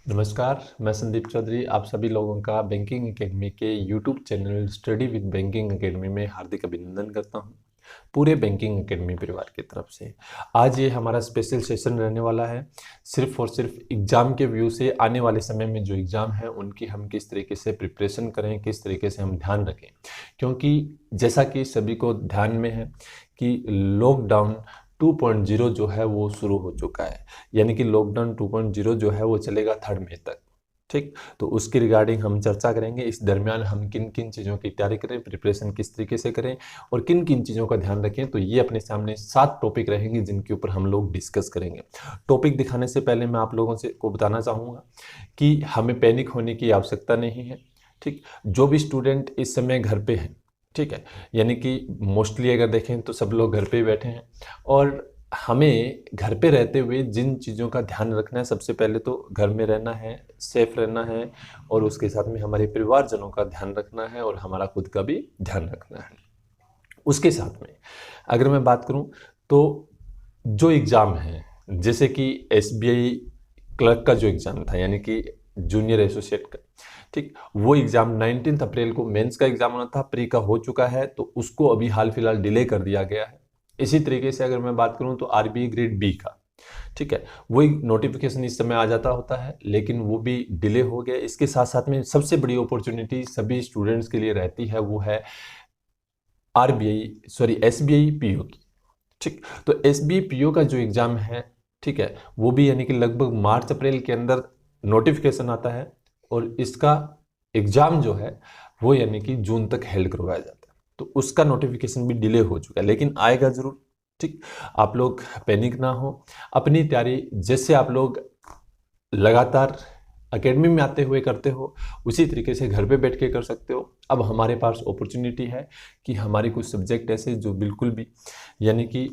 नमस्कार, मैं संदीप चौधरी आप सभी लोगों का बैंकिंग एकेडमी के YouTube channel study with banking academy में हार्दिक अभिनंदन करता हूं, पूरे बैंकिंग एकेडमी परिवार की तरफ से। आज ये हमारा स्पेशल सेशन रहने वाला है, सिर्फ और सिर्फ एग्ज़ाम के व्यू से। आने वाले समय में जो एग्ज़ाम है उनकी हम किस तरीके से प्रिपरेशन करें, किस तरीके से हम ध्यान रखें, क्योंकि जैसा कि सभी को ध्यान में है कि लॉकडाउन 2.0 जो है वो शुरू हो चुका है। यानी कि लॉकडाउन 2.0 जो है वो चलेगा 3 मई तक। ठीक, तो उसकी रिगार्डिंग हम चर्चा करेंगे। इस दरमियान हम किन किन चीज़ों की तैयारी करें, प्रिपरेशन किस तरीके से करें और किन किन चीज़ों का ध्यान रखें। तो ये अपने सामने 7 टॉपिक रहेंगे जिनके ऊपर हम लोग डिस्कस करेंगे। टॉपिक दिखाने से पहले मैं आप लोगों से को बताना चाहूँगा कि हमें पैनिक होने की आवश्यकता नहीं है। ठीक, जो भी स्टूडेंट इस समय घर पे हैं, ठीक है, यानी कि मोस्टली अगर देखें तो सब लोग घर पे ही बैठे हैं और हमें घर पे रहते हुए जिन चीज़ों का ध्यान रखना है, सबसे पहले तो घर में रहना है, सेफ रहना है और उसके साथ में हमारे परिवारजनों का ध्यान रखना है और हमारा खुद का भी ध्यान रखना है। उसके साथ में अगर मैं बात करूं तो जो एग्ज़ाम है, जैसे कि एसबीआई क्लर्क का जो एग्ज़ाम था, यानी कि जूनियर एसोसिएट का, ठीक, वो एग्ज़ाम 19 अप्रैल को मेंस का एग्ज़ाम होना था, प्री का हो चुका है, तो उसको अभी हाल फिलहाल डिले कर दिया गया है। इसी तरीके से अगर मैं बात करूं तो आरबीआई ग्रेड बी का, ठीक है, वही नोटिफिकेशन इस समय आ जाता होता है, लेकिन वो भी डिले हो गया। इसके साथ साथ में सबसे बड़ी अपॉर्चुनिटी सभी स्टूडेंट्स के लिए रहती है, वो है एसबीआई पीओ की। ठीक, तो एसबीआई पीओ का जो एग्ज़ाम है, ठीक है, वो भी यानी कि लगभग मार्च अप्रैल के अंदर नोटिफिकेशन आता है और इसका एग्ज़ाम जो है वो यानी कि जून तक हेल्ड करवाया जाता है। तो उसका नोटिफिकेशन भी डिले हो चुका है, लेकिन आएगा ज़रूर। ठीक, आप लोग पैनिक ना हो, अपनी तैयारी जैसे आप लोग लगातार एकेडमी में आते हुए करते हो उसी तरीके से घर पे बैठ के कर सकते हो। अब हमारे पास अपॉर्चुनिटी है कि हमारे कुछ सब्जेक्ट ऐसे जो बिल्कुल भी यानी कि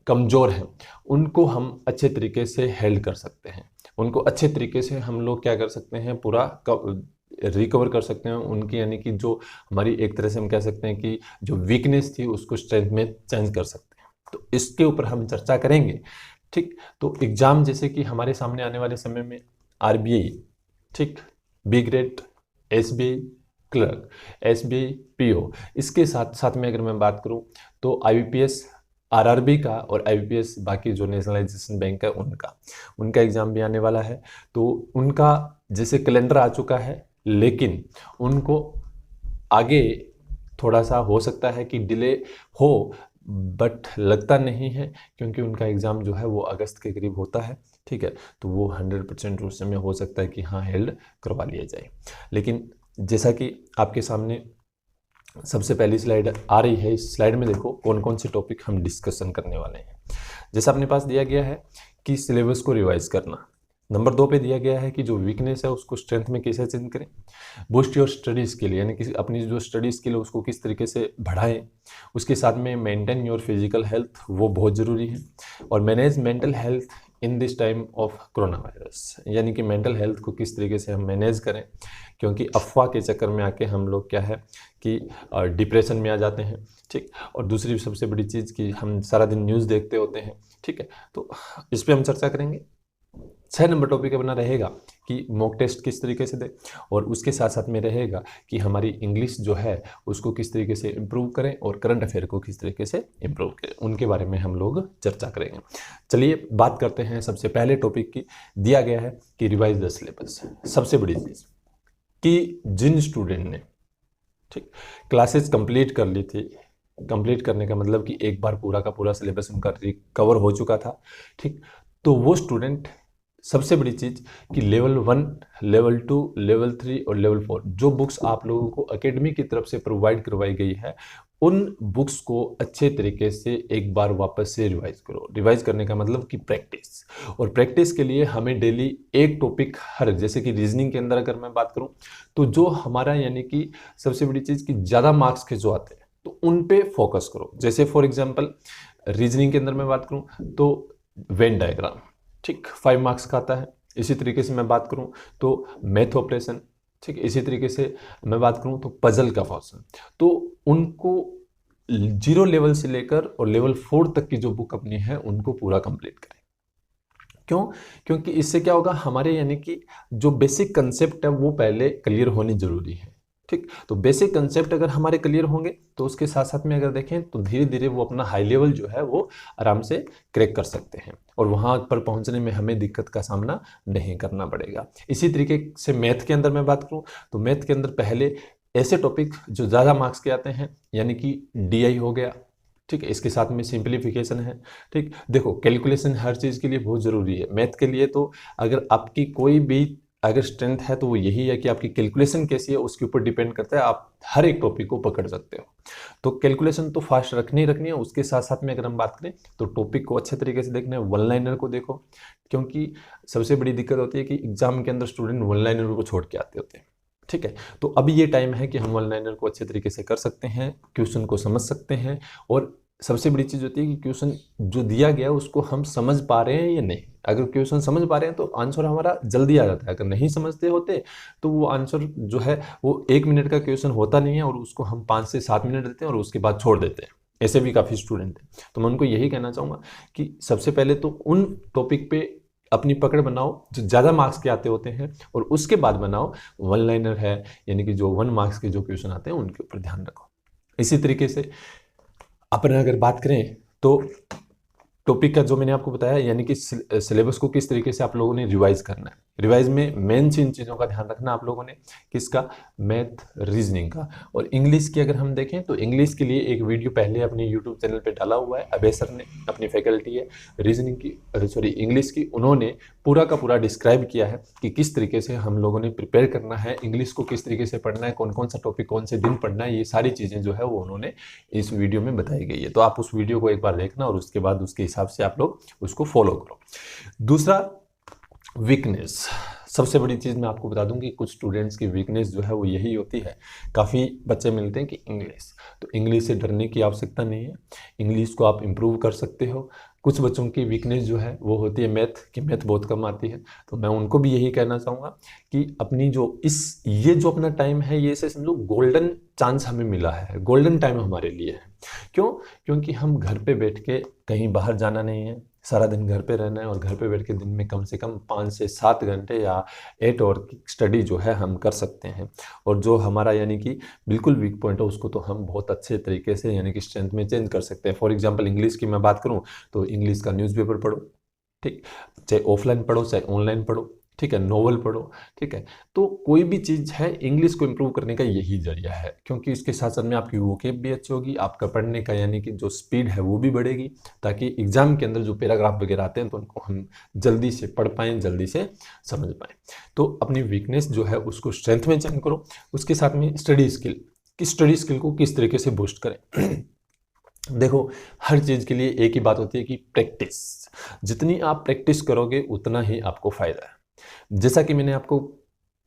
कमज़ोर हैं, उनको हम अच्छे तरीके से हेल्ड कर सकते हैं, उनको अच्छे तरीके से हम लोग क्या कर सकते हैं, पूरा रिकवर कर सकते हैं उनकी, यानी कि जो हमारी एक तरह से हम कह सकते हैं कि जो वीकनेस थी उसको स्ट्रेंथ में चेंज कर सकते हैं। तो इसके ऊपर हम चर्चा करेंगे। ठीक, तो एग्ज़ाम जैसे कि हमारे सामने आने वाले समय में आरबीआई, ठीक, B grade, SBI clerk, SBI PO, इसके साथ साथ में अगर मैं बात करूं तो आईबीपीएस आरआरबी का और आईबीपीएस बाकी जो नेशनलाइजेशन बैंक है उनका एग्ज़ाम भी आने वाला है। तो उनका जैसे कैलेंडर आ चुका है, लेकिन उनको आगे थोड़ा सा हो सकता है कि डिले हो, बट लगता नहीं है, क्योंकि उनका एग्ज़ाम जो है वो अगस्त के करीब होता है। ठीक है, तो वो 100% उस समय हो सकता है कि हाँ हेल्ड करवा लिया जाए। लेकिन जैसा कि आपके सामने सबसे पहली स्लाइड आ रही है, इस स्लाइड में देखो कौन कौन से टॉपिक हम डिस्कशन करने वाले हैं। जैसा अपने पास दिया गया है कि सिलेबस को रिवाइज करना, नंबर 2 पे दिया गया है कि जो वीकनेस है उसको स्ट्रेंथ में कैसे चेंज करें, बूस्ट योर स्टडी स्किल, यानी कि अपनी जो स्टडी स्किल है उसको किस तरीके से बढ़ाएं, उसके साथ में मेंटेन योर फिजिकल हेल्थ, वो बहुत ज़रूरी है, और manage mental health in this time of corona virus, यानी कि मेंटल हेल्थ को किस तरीके से हम मैनेज करें, क्योंकि अफवाह के चक्कर में आके हम लोग क्या है कि डिप्रेशन में आ जाते हैं। ठीक, और दूसरी सबसे बड़ी चीज़ कि हम सारा दिन न्यूज़ देखते होते हैं। ठीक है, तो इस पर हम चर्चा करेंगे। 6 नंबर टॉपिक अपना रहेगा कि मॉक टेस्ट किस तरीके से दें, और उसके साथ साथ में रहेगा कि हमारी इंग्लिश जो है उसको किस तरीके से इम्प्रूव करें और करंट अफेयर को किस तरीके से इम्प्रूव करें, उनके बारे में हम लोग चर्चा करेंगे। चलिए बात करते हैं सबसे पहले टॉपिक की। दिया गया है कि रिवाइज द सिलेबस। सबसे बड़ी चीज़ कि जिन स्टूडेंट ने, ठीक, क्लासेस कंप्लीट कर ली थी, कंप्लीट करने का मतलब कि एक बार पूरा का पूरा सिलेबस उनका रिकवर हो चुका था, ठीक, तो वो स्टूडेंट, सबसे बड़ी चीज़ कि लेवल 1, लेवल 2, लेवल 3 और लेवल 4 जो बुक्स आप लोगों को एकेडमी की तरफ से प्रोवाइड करवाई गई है, उन बुक्स को अच्छे तरीके से एक बार वापस से रिवाइज करो। रिवाइज करने का मतलब कि प्रैक्टिस, और प्रैक्टिस के लिए हमें डेली एक टॉपिक हर, जैसे कि रीजनिंग के अंदर अगर मैं बात करूं तो जो हमारा यानी कि सबसे बड़ी चीज़ कि ज़्यादा मार्क्स के जो आते हैं तो उन पे फोकस करो। जैसे फॉर एग्जांपल रीजनिंग के अंदर मैं बात करूं तो वेन डायग्राम, ठीक, 5 मार्क्स का आता है। इसी तरीके से मैं बात करूं तो मैथ ऑपरेशन, ठीक, इसी तरीके से मैं बात करूं तो पजल का फॉर्मेशन, तो उनको 0 लेवल से लेकर और लेवल 4 तक की जो बुक अपनी है उनको पूरा कंप्लीट करें, क्यों? क्योंकि इससे क्या होगा, हमारे यानी कि जो बेसिक कंसेप्ट है वो पहले क्लियर होनी जरूरी है। ठीक, तो बेसिक कंसेप्ट अगर हमारे क्लियर होंगे तो उसके साथ साथ में अगर देखें तो धीरे धीरे वो अपना हाई लेवल जो है वो आराम से क्रैक कर सकते हैं और वहां पर पहुंचने में हमें दिक्कत का सामना नहीं करना पड़ेगा। इसी तरीके से मैथ के अंदर मैं बात करूं तो मैथ के अंदर पहले ऐसे टॉपिक जो ज़्यादा मार्क्स के आते हैं, यानी कि डीआई हो गया, ठीक है, इसके साथ में सिंप्लीफिकेशन है। ठीक, देखो कैलकुलेशन हर चीज़ के लिए बहुत ज़रूरी है। मैथ के लिए तो अगर आपकी कोई भी अगर स्ट्रेंथ है तो वो यही है कि आपकी कैलकुलेशन कैसी है, उसके ऊपर डिपेंड करता है, आप हर एक टॉपिक को पकड़ सकते हो। तो कैलकुलेशन तो फास्ट रखनी ही रखनी है। उसके साथ साथ में अगर हम बात करें तो टॉपिक को अच्छे तरीके से देखना है, वन लाइनर को देखो, क्योंकि सबसे बड़ी दिक्कत होती है कि एग्जाम के अंदर स्टूडेंट वन लाइनर को छोड़ के आते होते हैं। ठीक है, तो अभी ये टाइम है कि हम वन लाइनर को अच्छे तरीके से कर सकते हैं, क्वेश्चन को समझ सकते हैं, और सबसे बड़ी चीज़ होती है कि क्वेश्चन जो दिया गया है उसको हम समझ पा रहे हैं या नहीं। अगर क्वेश्चन समझ पा रहे हैं तो आंसर हमारा जल्दी आ जाता है, अगर नहीं समझते होते तो वो आंसर जो है वो 1 मिनट का क्वेश्चन होता नहीं है और उसको हम 5 से 7 मिनट देते हैं और उसके बाद छोड़ देते हैं। ऐसे भी काफ़ी स्टूडेंट हैं। तो मैं उनको यही कहना चाहूँगा कि सबसे पहले तो उन टॉपिक पे अपनी पकड़ बनाओ जो ज़्यादा मार्क्स के आते होते हैं, और उसके बाद बनाओ वन लाइनर है, यानी कि जो 1 मार्क्स के जो क्वेश्चन आते हैं उनके ऊपर ध्यान रखो। इसी तरीके से अपन अगर बात करें तो टॉपिक का जो मैंने आपको बताया, यानी कि सिलेबस को किस तरीके से आप लोगों ने रिवाइज करना है। रिवाइज में मेन इन चीज़ों का ध्यान रखना आप लोगों ने, किसका, मैथ रीजनिंग का। और इंग्लिश की अगर हम देखें तो इंग्लिश के लिए एक वीडियो पहले अपने यूट्यूब चैनल पे डाला हुआ है, अभय सर ने, अपनी फैकल्टी है रीजनिंग की, सॉरी इंग्लिश की, उन्होंने पूरा का पूरा डिस्क्राइब किया है कि किस तरीके से हम लोगों ने प्रिपेयर करना है, इंग्लिश को किस तरीके से पढ़ना है, कौन कौन सा टॉपिक कौन से दिन पढ़ना है, ये सारी चीज़ें जो है वो उन्होंने इस वीडियो में बताई गई है। तो आप उस वीडियो को एक बार देखना और उसके बाद उसके हिसाब से आप लोग उसको फॉलो करो। दूसरा, वीकनेस। सबसे बड़ी चीज़ मैं आपको बता दूं कि कुछ स्टूडेंट्स की वीकनेस जो है वो यही होती है। काफ़ी बच्चे मिलते हैं कि इंग्लिश, तो इंग्लिश से डरने की आवश्यकता नहीं है, इंग्लिश को आप इम्प्रूव कर सकते हो। कुछ बच्चों की वीकनेस जो है वो होती है मैथ, कि मैथ बहुत कम आती है, तो मैं उनको भी यही कहना चाहूँगा कि अपनी जो ये जो अपना टाइम है, ये से समझो गोल्डन चांस हमें मिला है, गोल्डन टाइम हमारे लिए है। क्यों? क्योंकि हम घर पे बैठ के कहीं बाहर जाना नहीं है, सारा दिन घर पे रहना है, और घर पे बैठ के दिन में कम से कम 5 से 7 घंटे या 8 आवर की स्टडी जो है हम कर सकते हैं। और जो हमारा यानी कि बिल्कुल वीक पॉइंट है उसको तो हम बहुत अच्छे तरीके से यानी कि स्ट्रेंथ में चेंज कर सकते हैं। फॉर एग्जांपल इंग्लिश की मैं बात करूं तो इंग्लिश का न्यूज़पेपर पढ़ो, ठीक, चाहे ऑफलाइन पढ़ो चाहे ऑनलाइन पढ़ो, ठीक है, नोवेल पढ़ो, ठीक है। तो कोई भी चीज़ है, इंग्लिश को इम्प्रूव करने का यही जरिया है, क्योंकि इसके साथ साथ में आपकी वोकेब भी अच्छी होगी, आपका पढ़ने का यानी कि जो स्पीड है वो भी बढ़ेगी, ताकि एग्जाम के अंदर जो पैराग्राफ वगैरह आते हैं तो उनको हम जल्दी से पढ़ पाएँ, जल्दी से समझ पाएँ। तो अपनी वीकनेस जो है उसको स्ट्रेंथ में चेंज करो। उसके साथ में स्टडी स्किल, कि स्टडी स्किल को किस तरीके से बूस्ट करें। देखो, हर चीज़ के लिए एक ही बात होती है कि प्रैक्टिस, जितनी आप प्रैक्टिस करोगे उतना ही आपको फ़ायदा है। जैसा कि मैंने आपको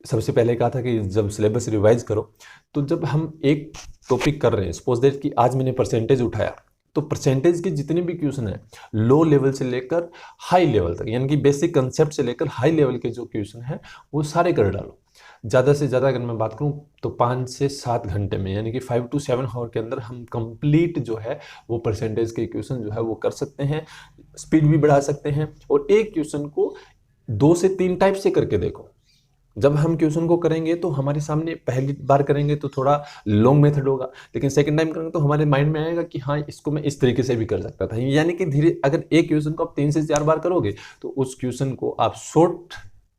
सबसे पहले कहा था कि जब सिलेबस रिवाइज करो, तो जब हम एक टॉपिक कर रहे हैं, सपोज दैट कि आज मैंने परसेंटेज उठाया, तो परसेंटेज के जितने भी क्वेश्चन हैं, लो लेवल से लेकर हाई लेवल तक, यानी कि बेसिक कंसेप्ट से लेकर हाई लेवल के जो क्वेश्चन हैं वो सारे कर डालो। ज़्यादा से ज़्यादा अगर मैं बात करूं तो 5 से 7 घंटे में, यानी कि 5 to 7 आवर के अंदर हम कंप्लीट जो है वो परसेंटेज के क्वेश्चन जो है वो कर सकते हैं, स्पीड भी बढ़ा सकते हैं। और एक क्वेश्चन को 2 से 3 टाइप से करके देखो। जब हम क्वेश्चन को करेंगे तो हमारे सामने पहली बार करेंगे तो थोड़ा लॉन्ग मेथड होगा, लेकिन सेकंड टाइम करेंगे तो हमारे माइंड में आएगा कि हाँ, इसको मैं इस तरीके से भी कर सकता था। यानी कि धीरे, अगर एक क्वेश्चन को आप 3 से 4 बार करोगे तो उस क्वेश्चन को आप शॉर्ट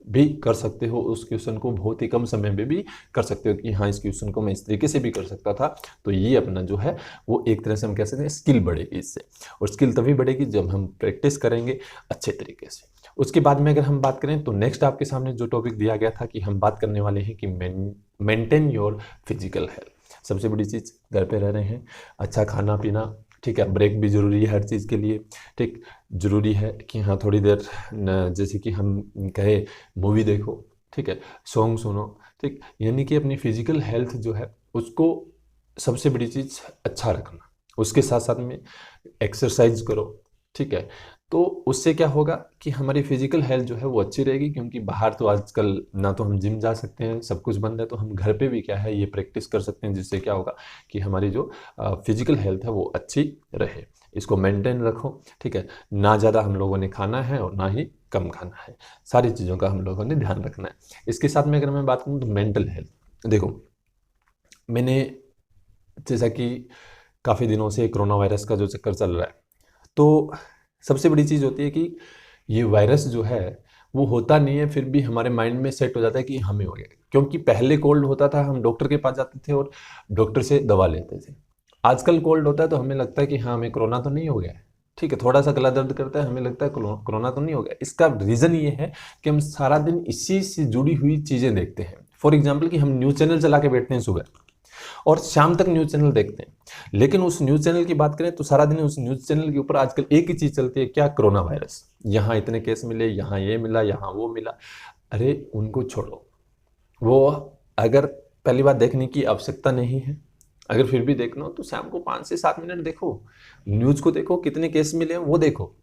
भी कर सकते हो, उस क्वेश्चन को बहुत ही कम समय में भी कर सकते हो कि हाँ, इस क्वेश्चन को मैं इस तरीके से भी कर सकता था। तो ये अपना जो है वो एक तरह से हम कह सकते हैं स्किल बढ़ेगी इससे, और स्किल तभी बढ़ेगी जब हम प्रैक्टिस करेंगे अच्छे तरीके से। उसके बाद में अगर हम बात करें तो नेक्स्ट आपके सामने जो टॉपिक दिया गया था कि हम बात करने वाले हैं कि मेंटेन योर फिजिकल हेल्थ। सबसे बड़ी चीज़, घर पे रह रहे हैं, अच्छा खाना पीना, ठीक है, ब्रेक भी ज़रूरी है हर चीज़ के लिए, ठीक, ज़रूरी है कि हाँ थोड़ी देर जैसे कि हम कहे मूवी देखो, ठीक है, सॉन्ग सुनो, ठीक, यानी कि अपनी फिजिकल हेल्थ जो है उसको सबसे बड़ी चीज़ अच्छा रखना। उसके साथ साथ में एक्सरसाइज करो, ठीक है। तो उससे क्या होगा कि हमारी फिजिकल हेल्थ जो है वो अच्छी रहेगी, क्योंकि बाहर तो आजकल ना तो हम जिम जा सकते हैं, सब कुछ बंद है, तो हम घर पे भी क्या है ये प्रैक्टिस कर सकते हैं, जिससे क्या होगा कि हमारी जो फिजिकल हेल्थ है वो अच्छी रहे। इसको मेंटेन रखो, ठीक है, ना ज़्यादा हम लोगों ने खाना है और ना ही कम खाना है। सारी चीज़ों का हम लोगों ने ध्यान रखना है। इसके साथ में अगर मैं बात करूँ तो मेंटल हेल्थ, देखो मैंने जैसा कि काफ़ी दिनों से कोरोना वायरस का जो चक्कर चल रहा है, तो सबसे बड़ी चीज़ होती है कि ये वायरस जो है वो होता नहीं है, फिर भी हमारे माइंड में सेट हो जाता है कि हमें हो गया। क्योंकि पहले कोल्ड होता था, हम डॉक्टर के पास जाते थे और डॉक्टर से दवा लेते थे। आजकल कोल्ड होता है तो हमें लगता है कि हाँ हमें कोरोना तो नहीं हो गया है, ठीक है, थोड़ा सा गला दर्द करता है, हमें लगता है कोरोना तो नहीं हो गया। इसका रीज़न ये है कि हम सारा दिन इसी से जुड़ी हुई चीज़ें देखते हैं। फॉर एग्जाम्पल कि हम न्यूज़ चैनल चला के बैठते हैं सुबह और शाम तक न्यूज़ चैनल देखते हैं, लेकिन उस न्यूज़ चैनल की बात करें तो सारा दिन उस न्यूज़ चैनल के ऊपर आजकल एक ही चीज़ चलती है, क्या, कोरोना वायरस। यहाँ इतने केस मिले, यहाँ ये मिला, यहाँ वो मिला। अरे उनको छोड़ो, वो अगर पहली बात देखने की आवश्यकता नहीं है, अगर फिर भी देखना हो तो शाम को 5 से 7 मिनट देखो, न्यूज़ को देखो, कितने केस मिले हैं वो देखो,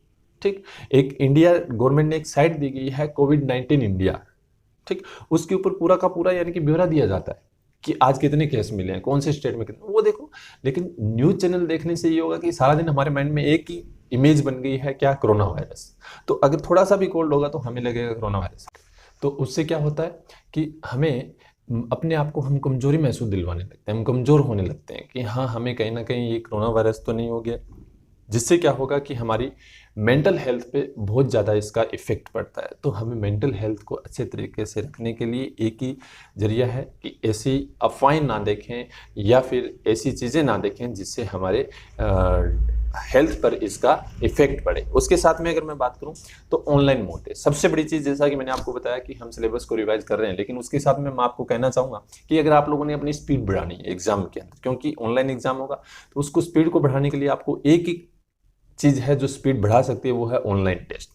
ठीक। एक इंडिया गवर्नमेंट ने एक साइट दी गई है कोविड-19 इंडिया, ठीक, उसके ऊपर पूरा का पूरा यानी कि ब्यौरा दिया जाता है कि आज कितने केस मिले हैं, कौन से स्टेट में कितने, वो देखो। लेकिन न्यूज़ चैनल देखने से ये होगा कि सारा दिन हमारे माइंड में एक ही इमेज बन गई है, क्या, कोरोना वायरस। तो अगर थोड़ा सा भी कोल्ड होगा तो हमें लगेगा कोरोना वायरस। तो उससे क्या होता है कि हमें अपने आप को हम कमजोरी महसूस दिलवाने लगते हैं, हम कमज़ोर होने लगते हैं कि हाँ हमें कहीं ना कहीं ये कोरोना वायरस तो नहीं हो गया, जिससे क्या होगा कि हमारी मेंटल हेल्थ पे बहुत ज़्यादा इसका इफ़ेक्ट पड़ता है। तो हमें मेंटल हेल्थ को अच्छे तरीके से रखने के लिए एक ही जरिया है कि ऐसी अफवाहें ना देखें या फिर ऐसी चीज़ें ना देखें जिससे हमारे हेल्थ पर इसका इफेक्ट पड़े। उसके साथ में अगर मैं बात करूं तो ऑनलाइन मोड टेस्ट सबसे बड़ी चीज़, जैसा कि मैंने आपको बताया कि हम सिलेबस को रिवाइज कर रहे हैं, लेकिन उसके साथ में मैं आपको कहना चाहूँगा कि अगर आप लोगों ने अपनी स्पीड बढ़ानी है एग्जाम के अंदर, क्योंकि ऑनलाइन एग्जाम होगा, तो उसको स्पीड को बढ़ाने के लिए आपको एक ही चीज़ है जो स्पीड बढ़ा सकती है, वो है ऑनलाइन टेस्ट।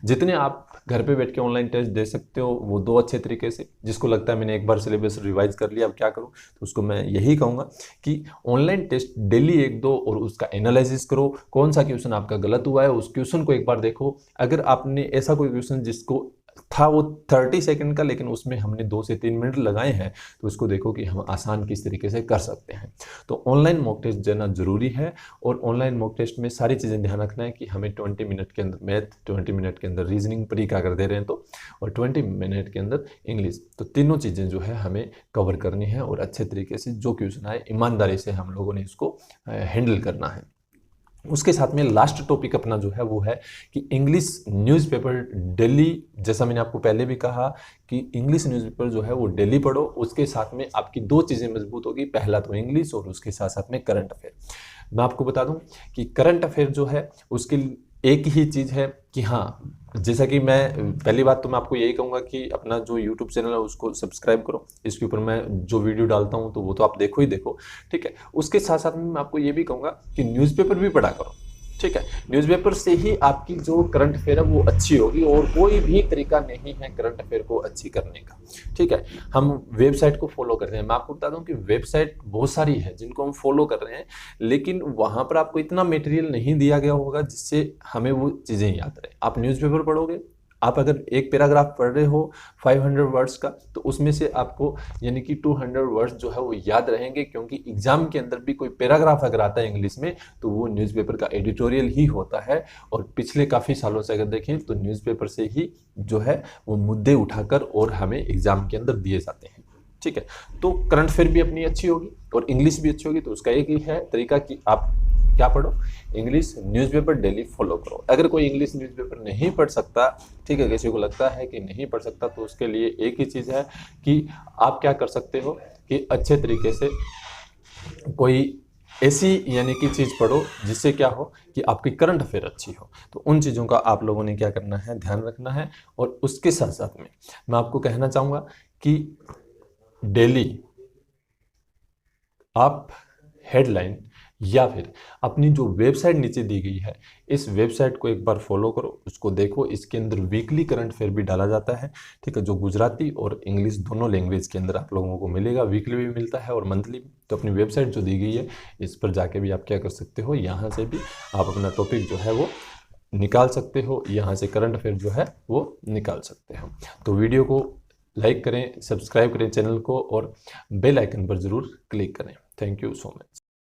जितने आप घर पे बैठ के ऑनलाइन टेस्ट दे सकते हो वो दो अच्छे तरीके से। जिसको लगता है मैंने एक बार सिलेबस रिवाइज कर लिया अब क्या करूं, तो उसको मैं यही कहूँगा कि ऑनलाइन टेस्ट डेली 1-2 और उसका एनालिसिस करो, कौन सा क्वेश्चन आपका गलत हुआ है उस क्वेश्चन को एक बार देखो। अगर आपने ऐसा कोई क्वेश्चन जिसको था वो 30 सेकंड का, लेकिन उसमें हमने 2 से 3 मिनट लगाए हैं, तो उसको देखो कि हम आसान किस तरीके से कर सकते हैं। तो ऑनलाइन मॉक टेस्ट देना जरूरी है, और ऑनलाइन मॉक टेस्ट में सारी चीज़ें ध्यान रखना है कि हमें 20 मिनट के अंदर मैथ, 20 मिनट के अंदर रीजनिंग पर का कर दे रहे हैं तो, और 20 मिनट के अंदर इंग्लिश, तो तीनों चीज़ें जो है हमें कवर करनी है, और अच्छे तरीके से जो क्वेश्चन आए ईमानदारी से हम लोगों ने इसको हैंडल करना है। उसके साथ में लास्ट टॉपिक अपना जो है वो है कि इंग्लिश न्यूज़पेपर डेली, जैसा मैंने आपको पहले भी कहा कि इंग्लिश न्यूज़पेपर जो है वो डेली पढ़ो। उसके साथ में आपकी 2 चीज़ें मजबूत होगी, पहला तो इंग्लिश और उसके साथ साथ में करंट अफेयर। मैं आपको बता दूं कि करंट अफेयर जो है उसके एक ही चीज़ है कि हाँ, जैसा कि मैं पहली बात तो मैं आपको यही कहूँगा कि अपना जो यूट्यूब चैनल है उसको सब्सक्राइब करो। इसके ऊपर मैं जो वीडियो डालता हूँ तो वो तो आप देखो ही देखो, ठीक है। उसके साथ साथ में मैं आपको ये भी कहूँगा कि न्यूज़पेपर भी पढ़ा करो, ठीक है। न्यूज़पेपर से ही आपकी जो करंट अफेयर है वो अच्छी होगी, और कोई भी तरीका नहीं है करंट अफेयर को अच्छी करने का, ठीक है। हम वेबसाइट को फॉलो कर रहे हैं, मैं आपको बता दूं कि वेबसाइट बहुत सारी है जिनको हम फॉलो कर रहे हैं, लेकिन वहां पर आपको इतना मटेरियल नहीं दिया गया होगा जिससे हमें वो चीज़ें याद रहे। आप न्यूज़पेपर पढ़ोगे, आप अगर एक पैराग्राफ पढ़ रहे हो 500 वर्ड्स का, तो उसमें से आपको यानी कि 200 वर्ड्स जो है वो याद रहेंगे, क्योंकि एग्जाम के अंदर भी कोई पैराग्राफ अगर आता है इंग्लिश में तो वो न्यूज़पेपर का एडिटोरियल ही होता है। और पिछले काफ़ी सालों से अगर देखें तो न्यूज़पेपर से ही जो है वो मुद्दे उठाकर और हमें एग्जाम के अंदर दिए जाते हैं, ठीक है। तो करंट अफेयर भी अपनी अच्छी होगी और इंग्लिश भी अच्छी होगी, तो उसका एक ही है तरीका कि आप क्या पढ़ो, इंग्लिश न्यूज़पेपर डेली फॉलो करो। अगर कोई इंग्लिश न्यूज़पेपर नहीं पढ़ सकता, ठीक है, किसी को लगता है कि नहीं पढ़ सकता, तो उसके लिए एक ही चीज़ है कि आप क्या कर सकते हो कि अच्छे तरीके से कोई ऐसी यानी कि चीज़ पढ़ो जिससे क्या हो कि आपकी करंट अफेयर अच्छी हो। तो उन चीज़ों का आप लोगों ने क्या करना है, ध्यान रखना है। और उसके साथ साथ में मैं आपको कहना चाहूँगा कि डेली आप हेडलाइन या फिर अपनी जो वेबसाइट नीचे दी गई है, इस वेबसाइट को एक बार फॉलो करो, उसको देखो। इसके अंदर वीकली करंट अफेयर भी डाला जाता है, ठीक है, जो गुजराती और इंग्लिश दोनों लैंग्वेज के अंदर आप लोगों को मिलेगा। वीकली भी मिलता है और मंथली भी। तो अपनी वेबसाइट जो दी गई है इस पर जाके भी आप क्या कर सकते हो, यहाँ से भी आप अपना टॉपिक जो है वो निकाल सकते हो, यहाँ से करंट अफेयर जो है वो निकाल सकते हो। तो वीडियो को लाइक करें, सब्सक्राइब करें चैनल को, और बेल आइकन पर ज़रूर क्लिक करें। Thank you so much.